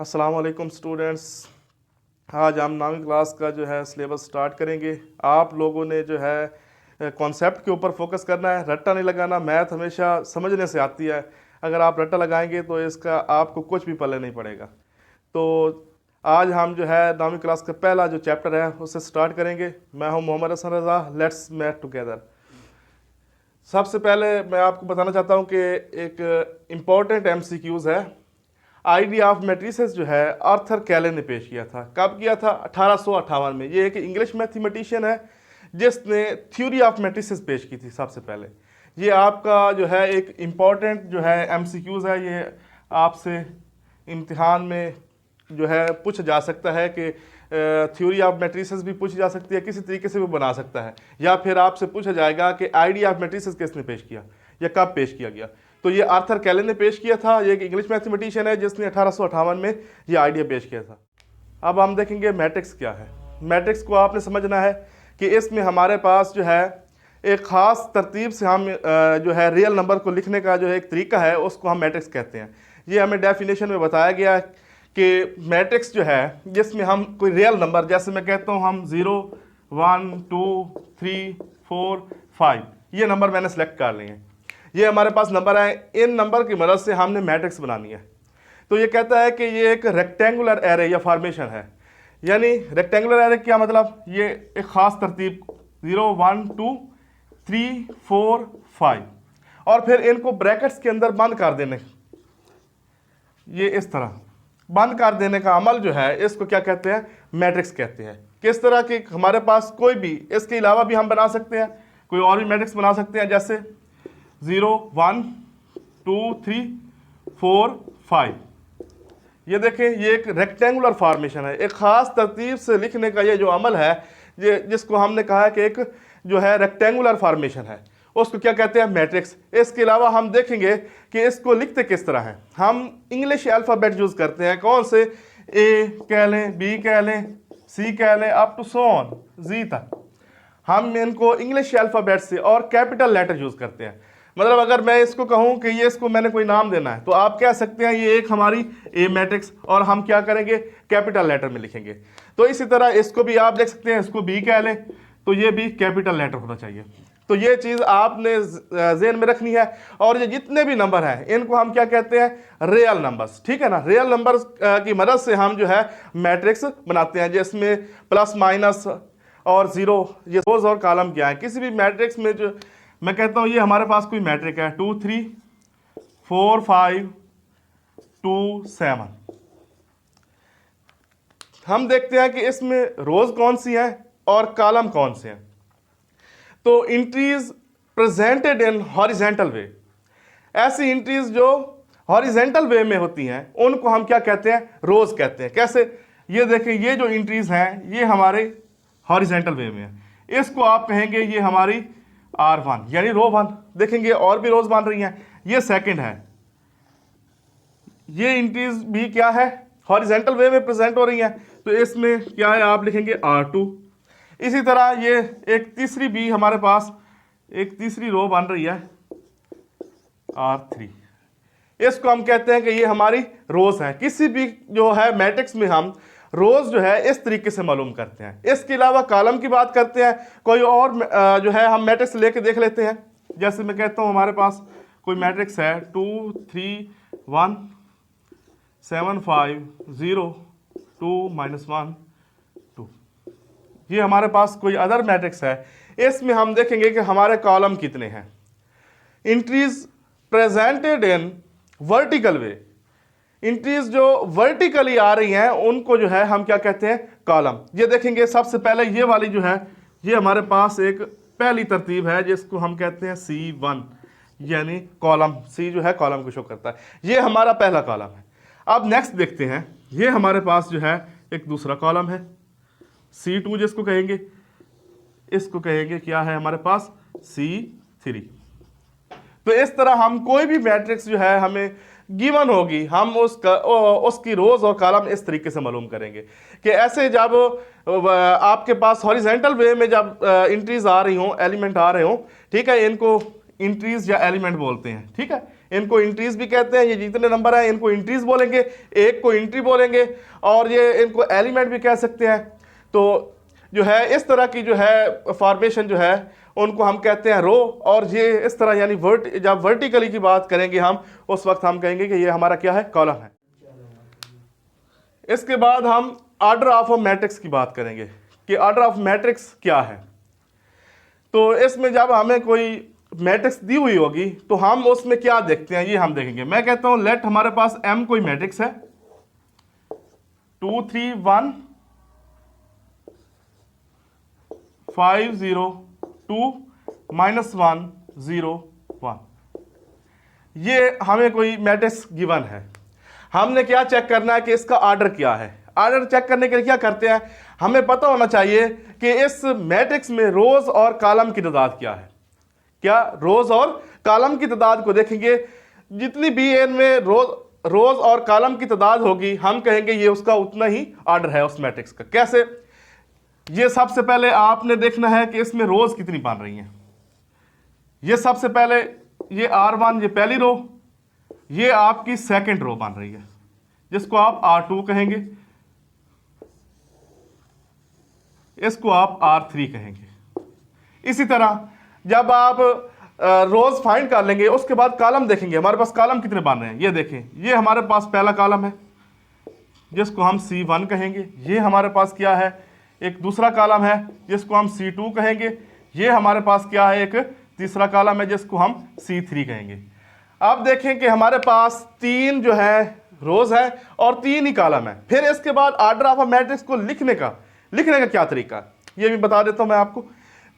अस्सलाम वालेकुम स्टूडेंट्स। आज हम 9वीं क्लास का जो है सिलेबस स्टार्ट करेंगे। आप लोगों ने जो है कॉन्सेप्ट के ऊपर फोकस करना है, रट्टा नहीं लगाना। मैथ हमेशा समझने से आती है, अगर आप रट्टा लगाएंगे तो इसका आपको कुछ भी पल्ले नहीं पड़ेगा। तो आज हम जो है 9वीं क्लास का पहला जो चैप्टर है उससे स्टार्ट करेंगे। मैं हूं Mohammad Hasan Raza. Let's math together. सबसे पहले मैं आपको बताना चाहता हूं कि एक इम्पॉर्टेंट MCQs है। आइडिया ऑफ मैट्रिसेस जो है आर्थर कैले ने पेश किया था। कब किया था? 1858 में। ये एक इंग्लिश मैथमेटिशियन है जिसने थ्योरी ऑफ मैट्रिसेस पेश की थी सबसे पहले। ये आपका जो है एक इम्पॉर्टेंट जो है MCQs है। ये आपसे इम्तिहान में जो है पूछा जा सकता है कि थ्योरी ऑफ मैट्रिसेस भी पूछी जा सकती है, किसी तरीके से भी बना सकता है, या फिर आपसे पूछा जाएगा कि आइडिया ऑफ मैट्रिसेस किसने पेश किया या कब पेश किया गया। तो ये आर्थर कैले ने पेश किया था। ये एक इंग्लिश मैथमेटिशियन है जिसने 1858 में ये आइडिया पेश किया था। अब हम देखेंगे मैट्रिक्स क्या है। मैट्रिक्स को आपने समझना है कि इसमें हमारे पास जो है एक ख़ास तरतीब से हम जो है रियल नंबर को लिखने का जो है एक तरीका है, उसको हम मैट्रिक्स कहते हैं। ये हमें डेफिनेशन में बताया गया कि मैट्रिक्स जो है जिसमें हम कोई रियल नंबर, जैसे मैं कहता हूँ हम 0 1 2 3 4 5 ये नंबर मैंने सेलेक्ट कर लिए हैं, ये हमारे पास नंबर है। इन नंबर की मदद से हमने मैट्रिक्स बनानी है। तो ये कहता है कि ये एक रेक्टेंगुलर एरे या फॉर्मेशन है। यानी रेक्टेंगुलर एरे क्या मतलब? ये एक ख़ास तरतीब 0 1 2 3 4 5 और फिर इनको ब्रैकेट्स के अंदर बंद कर देने, ये इस तरह बंद कर देने का अमल जो है इसको क्या कहते हैं? मैट्रिक्स कहते हैं। किस तरह की हमारे पास कोई भी, इसके अलावा भी हम बना सकते हैं, कोई और भी मैट्रिक्स बना सकते हैं, जैसे 0 1 2 3 4 5। ये देखें, ये एक रेक्टेंगुलर फॉर्मेशन है। एक ख़ास तरतीब से लिखने का ये जो अमल है, ये जिसको हमने कहा है कि एक जो है रेक्टेंगुलर फॉर्मेशन है, उसको क्या कहते हैं? मैट्रिक्स। इसके अलावा हम देखेंगे कि इसको लिखते किस तरह है। हम इंग्लिश अल्फ़ाबेट यूज़ करते हैं। कौन से? A कह लें, B कह लें, C कह लें, up to so on Z तक हम इनको इंग्लिश अल्फ़ाबेट से और कैपिटल लेटर यूज़ करते हैं। मतलब अगर मैं इसको कहूँ कि ये इसको मैंने कोई नाम देना है, तो आप कह सकते हैं ये एक हमारी A मैट्रिक्स, और हम क्या करेंगे? कैपिटल लेटर में लिखेंगे। तो इसी तरह इसको भी आप लिख सकते हैं, इसको B कह लें तो ये भी कैपिटल लेटर होना चाहिए। तो ये चीज़ आपने ज़हन में रखनी है। और ये जितने भी नंबर हैं इनको हम क्या कहते हैं? Real numbers. ठीक है ना? रियल नंबर्स की मदद से हम जो है मैट्रिक्स बनाते हैं, जिसमें प्लस माइनस और ज़ीरो ये रोज और कॉलम क्या है। किसी भी मैट्रिक्स में जो मैं कहता हूँ ये हमारे पास कोई मैट्रिक है 2 3 4 5 2 7, हम देखते हैं कि इसमें रोज कौन सी हैं और कॉलम कौन से हैं। तो इंट्रीज प्रेजेंटेड इन हॉरिजेंटल वे, ऐसी इंट्रीज जो हॉरिजेंटल वे में होती हैं उनको हम क्या कहते हैं? रोज कहते हैं। कैसे? ये देखें, ये जो इंट्रीज हैं ये हमारे हॉरिजेंटल वे में है। इसको आप कहेंगे ये हमारी R1 यानी रो 1। देखेंगे और भी रोज बन रही हैं। ये सेकंड है, ये इंट्रीज भी क्या है? हॉरिजेंटल वे में प्रेजेंट हो रही हैं, तो इसमें क्या है? आप लिखेंगे R2। इसी तरह ये एक तीसरी भी हमारे पास एक तीसरी रो बन रही है R3। इसको हम कहते हैं कि ये हमारी रोज है। किसी भी जो है मैट्रिक्स में हम रोज जो है इस तरीके से मालूम करते हैं। इसके अलावा कॉलम की बात करते हैं, कोई और जो है हम मैट्रिक्स लेके देख लेते हैं। जैसे मैं कहता हूँ हमारे पास कोई मैट्रिक्स है 2 3 1 7 5 0 2 -1 2। ये हमारे पास कोई अदर मैट्रिक्स है। इसमें हम देखेंगे कि हमारे कॉलम कितने हैं। Entries presented in vertical way, entries जो वर्टिकली आ रही हैं उनको जो है हम क्या कहते हैं? कॉलम। ये देखेंगे सबसे पहले ये वाली जो है ये हमारे पास एक पहली तरतीब है जिसको हम कहते हैं C1 यानी कॉलम। C जो है कॉलम को शो करता है, ये हमारा पहला कॉलम है। अब नेक्स्ट देखते हैं, ये हमारे पास जो है एक दूसरा कॉलम है C2 जिसको कहेंगे, इसको कहेंगे क्या है हमारे पास? C3। तो इस तरह हम कोई भी मैट्रिक्स जो है हमें गिवन होगी, हम उसकी रोज और कॉलम इस तरीके से मालूम करेंगे कि ऐसे जब आपके पास हॉरिजेंटल वे में जब इंट्रीज आ रही हों, एलिमेंट आ रहे हों, ठीक है, इनको इंट्रीज या एलिमेंट बोलते हैं। ठीक है, इनको इंट्रीज भी कहते हैं। ये जितने नंबर हैं इनको इंट्रीज बोलेंगे, एक को इंट्री बोलेंगे, और ये इनको एलिमेंट भी कह सकते हैं। तो जो है इस तरह की जो है फॉर्मेशन जो है उनको हम कहते हैं रो। और ये इस तरह यानी जब वर्टिकली की बात करेंगे हम, उस वक्त हम कहेंगे कि ये हमारा क्या है, कॉलम है। इसके बाद हम ऑर्डर ऑफ अ मैट्रिक्स की बात करेंगे कि ऑर्डर ऑफ मैट्रिक्स क्या है। तो इसमें जब हमें कोई मैट्रिक्स दी हुई होगी तो हम उसमें क्या देखते हैं, ये हम देखेंगे। मैं कहता हूं लेट हमारे पास M कोई मैट्रिक्स है, 2 3 1 5 0 2 -1 0 1, ये हमें कोई मैट्रिक्स गिवन है। हमने क्या चेक करना है कि इसका ऑर्डर क्या है। ऑर्डर चेक करने के लिए क्या करते हैं, हमें पता होना चाहिए कि इस मैट्रिक्स में रोज और कॉलम की तादाद क्या है। क्या रोज और कॉलम की तादाद को देखेंगे, जितनी भी इनमें रोज और कॉलम की तादाद होगी हम कहेंगे ये उसका उतना ही ऑर्डर है उस मैट्रिक्स का। कैसे, ये सबसे पहले आपने देखना है कि इसमें रोज कितनी बन रही हैं। ये सबसे पहले ये R1 ये पहली रो, ये आपकी सेकंड रो बन रही है जिसको आप R2 कहेंगे, इसको आप R3 कहेंगे। इसी तरह जब आप रोज फाइंड कर लेंगे उसके बाद कॉलम देखेंगे, हमारे पास कॉलम कितने बन रहे हैं। ये देखें, ये हमारे पास पहला कॉलम है जिसको हम C1 कहेंगे। ये हमारे पास क्या है, एक दूसरा कॉलम है जिसको हम C2 कहेंगे। ये हमारे पास क्या है, एक तीसरा कॉलम है जिसको हम C3 कहेंगे। अब देखें कि हमारे पास 3 जो है रोज है और 3 ही कॉलम है। फिर इसके बाद ऑर्डर ऑफ अ मैट्रिक्स को लिखने का क्या तरीका, ये भी बता देता हूं मैं आपको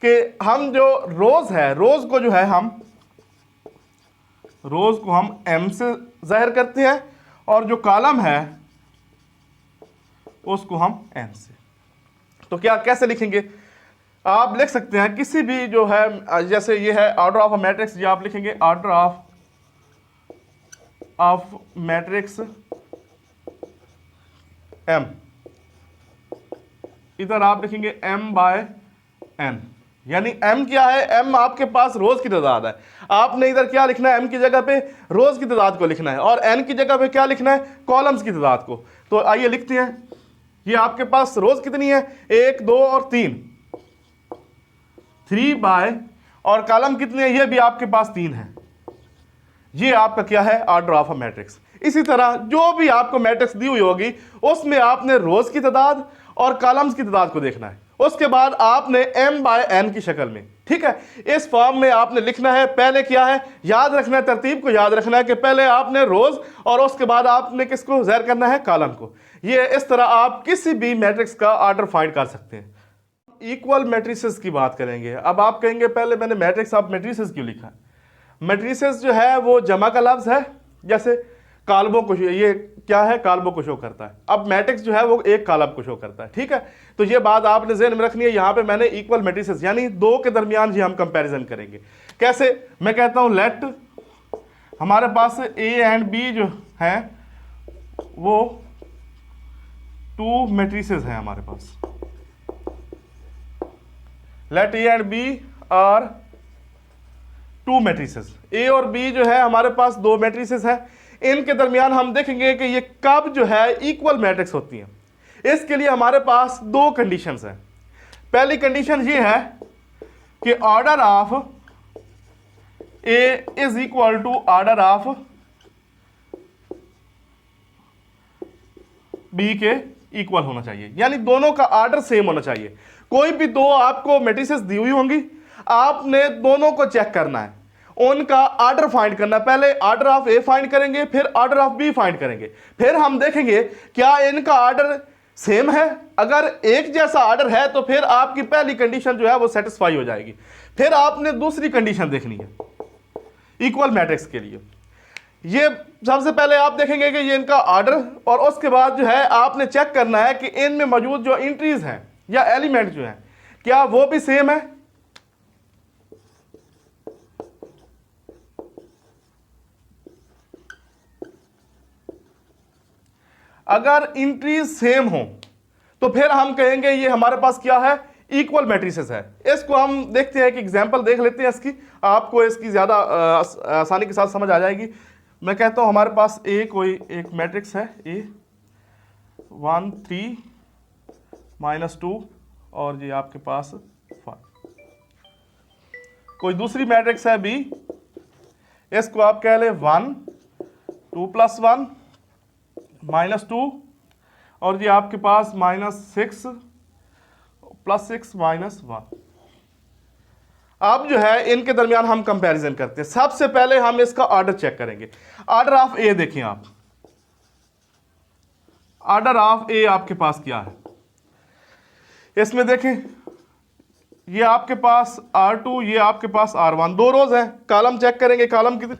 कि हम जो रोज है, रोज को जो है रोज को हम M से जाहिर करते हैं और जो कॉलम है उसको हम N से। तो क्या कैसे लिखेंगे, आप लिख सकते हैं किसी भी जो है, जैसे ये है ऑर्डर ऑफ अ मैट्रिक्स, ये आप लिखेंगे ऑर्डर ऑफ मैट्रिक्स M, इधर आप लिखेंगे M/N, यानी M क्या है, M आपके पास रोज की तादाद है। आपने इधर क्या लिखना है, M की जगह पे रोज की तादाद को लिखना है और N की जगह पे क्या लिखना है, कॉलम्स की तादाद को। तो आइए लिखते हैं, ये आपके पास रोज कितनी है, 1 2 और 3 बाय, और कॉलम कितने हैं, ये भी आपके पास 3 है। ये आपका क्या है, ऑर्डर ऑफ अ मैट्रिक्स। इसी तरह जो भी आपको मैट्रिक्स दी हुई होगी उसमें आपने रोज की तादाद और कॉलम्स की तादाद को देखना है। उसके बाद आपने M/N की शक्ल में, ठीक है, इस फॉर्म में आपने लिखना है। पहले क्या है, याद रखना है, तरतीब को याद रखना है कि पहले आपने रोज और उसके बाद आपने किसको ज़ाहिर करना है, कॉलम को। ये इस तरह आप किसी भी मैट्रिक्स का ऑर्डर फाइंड कर सकते हैं। इक्वल मैट्रिसेस की बात करेंगे। अब आप कहेंगे पहले मैंने मैट्रिक्स ऑफ मैट्रिसेस क्यों लिखा। मैट्रिसेस जो है वो जमा का लफ्ज है, जैसे कॉलमों को, ये क्या है, कॉलमों को शो करता है। अब मैट्रिक्स जो है वो एक कॉलम को शो करता है, ठीक है। तो ये बात आपने ज़हन में रखनी है। यहाँ पे मैंने इक्वल मैट्रिसेस यानी 2 के दरमियान ही हम कंपैरिजन करेंगे। कैसे, मैं कहता हूँ लेट हमारे पास A एंड B जो है वो 2 मैट्रिसेस हैं हमारे पास। Let A and B are 2 matrices. A और B जो है हमारे पास 2 मैट्रिसेस हैं। इनके दरमियान हम देखेंगे कि ये कब जो है इक्वल मैट्रिक्स होती हैं। इसके लिए हमारे पास 2 कंडीशंस हैं। पहली कंडीशन ये है कि order of A is equal to order of B के इक्वल होना चाहिए, यानी दोनों का ऑर्डर सेम होना चाहिए। कोई भी 2 आपको मैट्रिसेस दी हुई होंगी, आपने दोनों को चेक करना है, उनका ऑर्डर फाइंड करना। पहले ऑर्डर ऑफ ए फाइंड करेंगे, फिर ऑर्डर ऑफ बी फाइंड करेंगे, फिर हम देखेंगे क्या इनका ऑर्डर सेम है। अगर एक जैसा ऑर्डर है तो फिर आपकी पहली कंडीशन जो है वो सेटिस्फाई हो जाएगी। फिर आपने दूसरी कंडीशन देखनी है इक्वल मैट्रिक्स के लिए। ये सबसे पहले आप देखेंगे कि ये इनका ऑर्डर, और उसके बाद जो है आपने चेक करना है कि इनमें मौजूद जो एंट्रीज हैं या एलिमेंट जो हैं क्या वो भी सेम है। अगर एंट्रीज सेम हो तो फिर हम कहेंगे ये हमारे पास क्या है, इक्वल मैट्रिसेस है। इसको हम देखते हैं कि एग्जांपल देख लेते हैं इसकी, आपको इसकी ज़्यादा आसानी के साथ समझ आ जाएगी। मैं कहता हूँ हमारे पास कोई एक मैट्रिक्स है A 1 3 -2 और ये आपके पास 5। कोई दूसरी मैट्रिक्स है B, इसको आप कह ले 1 2 + 1 -2 और ये आपके पास -6 + 6 -1। अब जो है इनके दरमियान हम कंपैरिजन करते हैं। सबसे पहले हम इसका ऑर्डर चेक करेंगे। ऑर्डर ऑफ A देखें आप, ऑर्डर ऑफ A आपके पास क्या है, इसमें देखें ये आपके पास R2, ये आपके पास R1, दो रोज हैं। कॉलम चेक करेंगे, कॉलम कितने,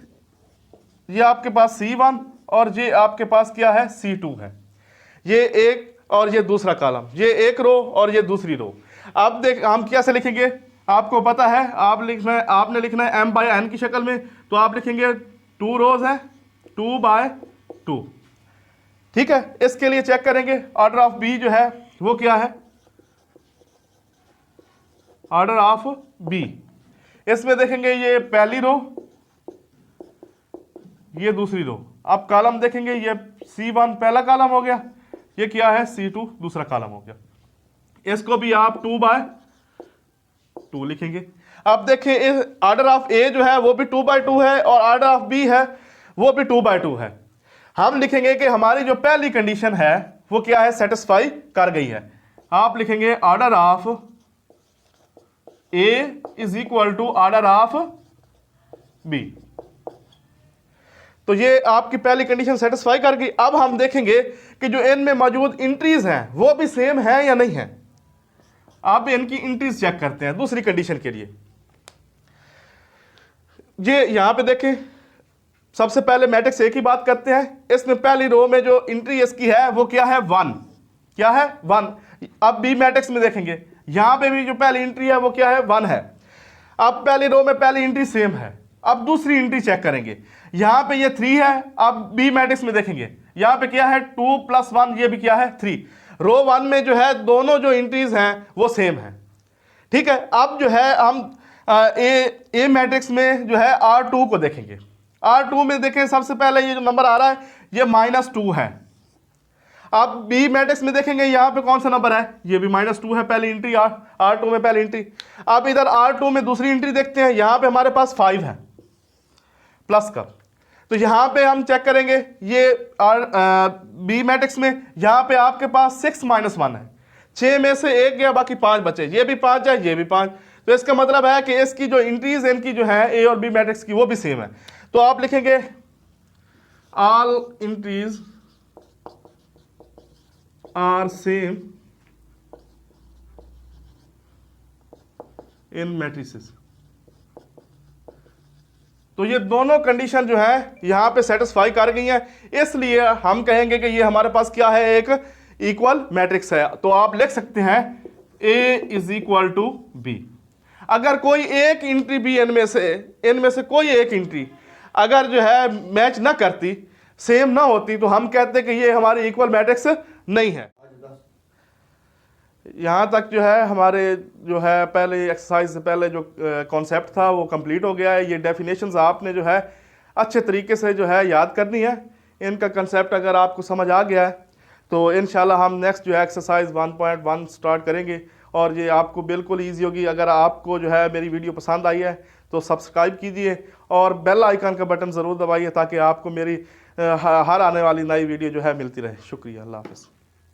ये आपके पास C1 और ये आपके पास क्या है C2 है। ये एक और ये दूसरा कॉलम, ये एक रो और ये दूसरी रो। अब देख हम कैसे लिखेंगे, आपको पता है आपने लिखना है m/n की शक्ल में, तो आप लिखेंगे 2 रोज है 2/2। ठीक है, इसके लिए चेक करेंगे ऑर्डर ऑफ B जो है वो क्या है, ऑर्डर ऑफ B। इसमें देखेंगे ये पहली रो, ये दूसरी रो। अब कॉलम देखेंगे, ये C1 पहला कॉलम हो गया, ये क्या है C2 दूसरा कॉलम हो गया। इसको भी आप 2/2 लिखेंगे। अब देखें इस ऑर्डर ऑफ A जो है वो भी 2/2 है और ऑर्डर ऑफ B है वो भी 2/2 है। हम लिखेंगे कि हमारी जो पहली कंडीशन है वो क्या है, सेटिस्फाई कर गई है। आप लिखेंगे order of A = order of B। तो ये आपकी पहली कंडीशन सेटिस्फाई कर गई। अब हम देखेंगे कि जो इनमें मौजूद इंट्रीज हैं वो भी सेम है या नहीं है। आप इनकी इंट्रीज चेक करते हैं दूसरी कंडीशन के लिए। ये यहां पे देखें, सबसे पहले मैट्रिक्स A की बात करते हैं। इसमें पहली रो में जो इंट्री इसकी है वो क्या है 1, क्या है 1। अब B मैट्रिक्स में देखेंगे, यहां पे भी जो पहली इंट्री है वो क्या है 1 है। अब पहली रो में पहली इंट्री सेम है। अब दूसरी इंट्री चेक करेंगे, यहां पे ये 3 है। अब B मैट्रिक्स में देखेंगे, यहां पे क्या है 2 + 1, ये भी क्या है 3। रो 1 में जो है दोनों जो इंट्रीज हैं वो सेम है। ठीक है, अब जो है हम A मैट्रिक्स में जो है R2 को देखेंगे। R2 में देखें, सबसे पहले ये जो नंबर आ रहा है ये -2 है। अब B मैट्रिक्स में देखेंगे, यहां पे कौन सा नंबर है, ये भी -2 है, पहली इंट्री R2 में पहली इंट्री। अब इधर R2 में दूसरी इंट्री देखते हैं, यहां पे हमारे पास 5 है प्लस का। तो यहां पे हम चेक करेंगे ये B मैट्रिक्स में, यहां पे आपके पास 6 - 1 है। 6 में से 1 गया, बाकी 5 बचे, ये भी 5 है, ये भी 5। तो इसका मतलब है कि इसकी जो इंट्रीज इनकी जो है A और B मैट्रिक्स की वो भी सेम है। तो आप लिखेंगे all entries are same in matrices. तो ये दोनों कंडीशन जो है यहां पे सेटिस्फाई कर गई हैं, इसलिए हम कहेंगे कि ये हमारे पास क्या है, एक इक्वल मैट्रिक्स है। तो आप लिख सकते हैं A = B। अगर कोई एक इंट्री भी इनमें से कोई एक इंट्री अगर जो है मैच ना करती, सेम ना होती, तो हम कहते हैं कि ये हमारी इक्वल मैट्रिक्स नहीं है। यहाँ तक जो है हमारे जो है पहले एक्सरसाइज से पहले जो कॉन्सेप्ट था वो कंप्लीट हो गया है। ये डेफिनेशंस आपने जो है अच्छे तरीके से जो है याद करनी है। इनका कंसेप्ट अगर आपको समझ आ गया है तो इंशाल्लाह हम नेक्स्ट जो है एक्सरसाइज 1.1 स्टार्ट करेंगे और ये आपको बिल्कुल ईजी होगी। अगर आपको जो है मेरी वीडियो पसंद आई है तो सब्सक्राइब कीजिए और बेल आइकन का बटन ज़रूर दबाइए ताकि आपको मेरी हर आने वाली नई वीडियो जो है मिलती रहे। शुक्रिया, अल्लाह हाफ़िज़।